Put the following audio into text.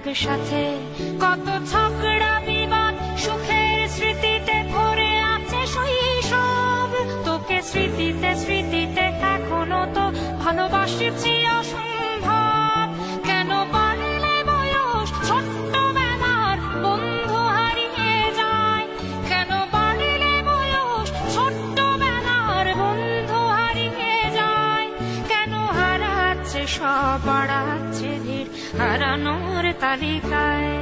সাথে কত ঝগড়া বিবাদ, সুখের স্মৃতিতে ভরে আছে শৈশব। তোকে স্মৃতিতে স্মৃতিতে এখনো তো ভালোবাসছি অসম্ভব। কেন বাড়লে বয়স ছোট্টবেলার বন্ধু হারিয়ে যায়? কেন বাড়লে বয়স ছোট্টবেলার বন্ধু হারিয়ে যায়? কেন হারাচ্ছে সব, বাড়াচ্ছে ভিড় হারানোর তালিকায়?